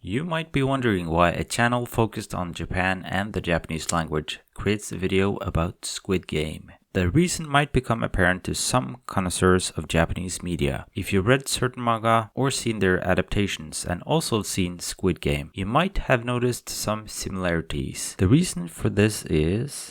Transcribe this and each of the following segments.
You might be wondering why a channel focused on Japan and the Japanese language creates a video about Squid Game. The reason might become apparent to some connoisseurs of Japanese media. If you read certain manga or seen their adaptations and also seen Squid Game, you might have noticed some similarities. The reason for this is...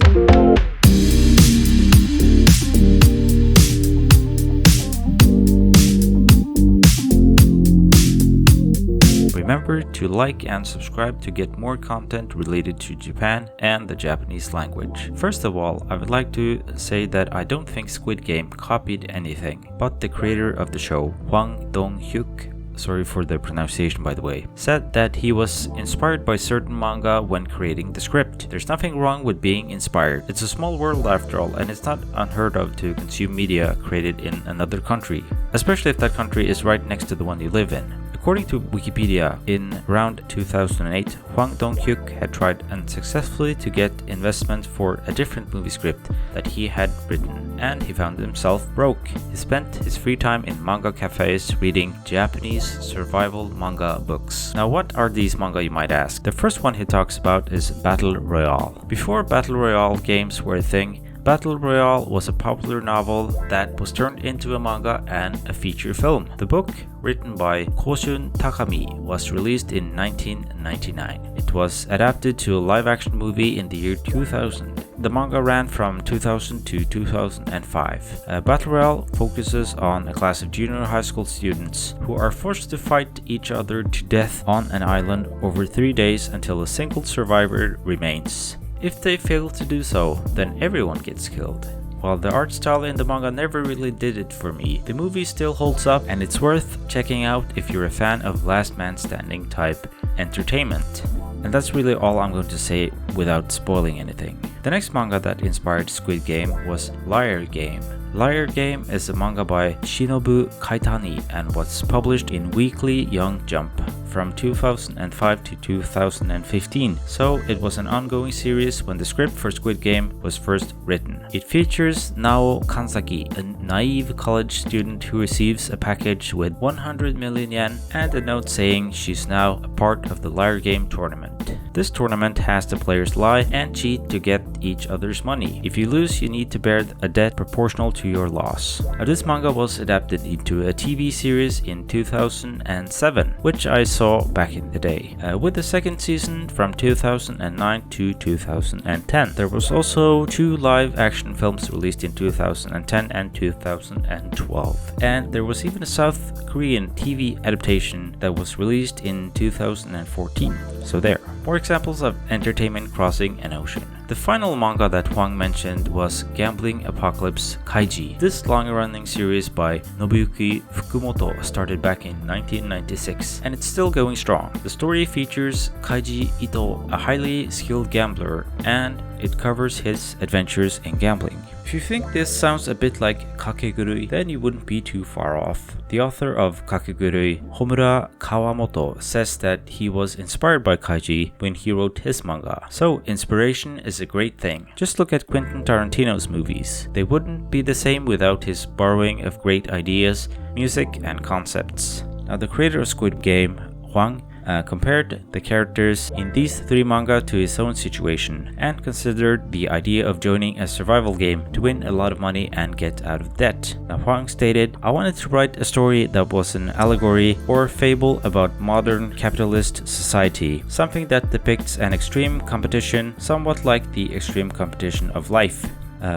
Remember to like and subscribe to get more content related to Japan and the Japanese language. First of all, I would like to say that I don't think Squid Game copied anything, but the creator of the show, Hwang Dong-hyuk, sorry for the pronunciation by the way, said that he was inspired by certain manga when creating the script. There's nothing wrong with being inspired. It's a small world after all, and it's not unheard of to consume media created in another country, especially if that country is right next to the one you live in. According to Wikipedia, in around 2008, Hwang Dong-hyuk had tried unsuccessfully to get investment for a different movie script that he had written, and he found himself broke. He spent his free time in manga cafes reading Japanese survival manga books. Now, what are these manga, you might ask? The first one he talks about is Battle Royale. Before Battle Royale games were a thing, Battle Royale was a popular novel that was turned into a manga and a feature film. The book, written by Koshun Takami, was released in 1999. It was adapted to a live-action movie in the year 2000. The manga ran from 2000 to 2005. Battle Royale focuses on a class of junior high school students who are forced to fight each other to death on an island over 3 days until a single survivor remains. If they fail to do so, then everyone gets killed. While the art style in the manga never really did it for me, the movie still holds up and it's worth checking out if you're a fan of last man standing type entertainment. And that's really all I'm going to say without spoiling anything. The next manga that inspired Squid Game was Liar Game. Liar Game is a manga by Shinobu Kaitani and was published in Weekly Young Jump from 2005 to 2015, so it was an ongoing series when the script for Squid Game was first written. It features Nao Kansaki, a naive college student who receives a package with 100 million yen and a note saying she's now a part of the Liar Game tournament. This tournament has the players lie and cheat to get each other's money. If you lose, you need to bear a debt proportional to your loss. Now, this manga was adapted into a TV series in 2007, which I saw back in the day, with the second season from 2009 to 2010. There was also 2 live action films released in 2010 and 2012, and there was even a South Korean TV adaptation that was released in 2014. So there, more examples of entertainment crossing an ocean. The final manga that Hwang mentioned was Gambling Apocalypse Kaiji. This long-running series by Nobuyuki Fukumoto started back in 1996, and it's still going strong. The story features Kaiji Ito, a highly skilled gambler, and it covers his adventures in gambling. If you think this sounds a bit like Kakegurui, then you wouldn't be too far off. The author of Kakegurui, Homura Kawamoto, says that he was inspired by Kaiji when he wrote his manga. So inspiration is a great thing. Just look at Quentin Tarantino's movies. They wouldn't be the same without his borrowing of great ideas, music, and concepts. Now, the creator of Squid Game, Hwang, compared the characters in these 3 manga to his own situation and considered the idea of joining a survival game to win a lot of money and get out of debt. Now, Hwang stated, "I wanted to write a story that was an allegory or fable about modern capitalist society, something that depicts an extreme competition, somewhat like the extreme competition of life.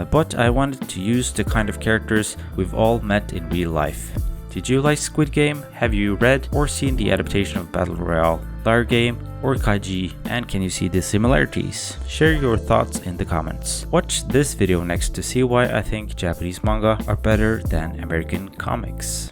But I wanted to use the kind of characters we've all met in real life." Did you like Squid Game? Have you read or seen the adaptation of Battle Royale, Liar Game, or Kaiji? And can you see the similarities? Share your thoughts in the comments. Watch this video next to see why I think Japanese manga are better than American comics.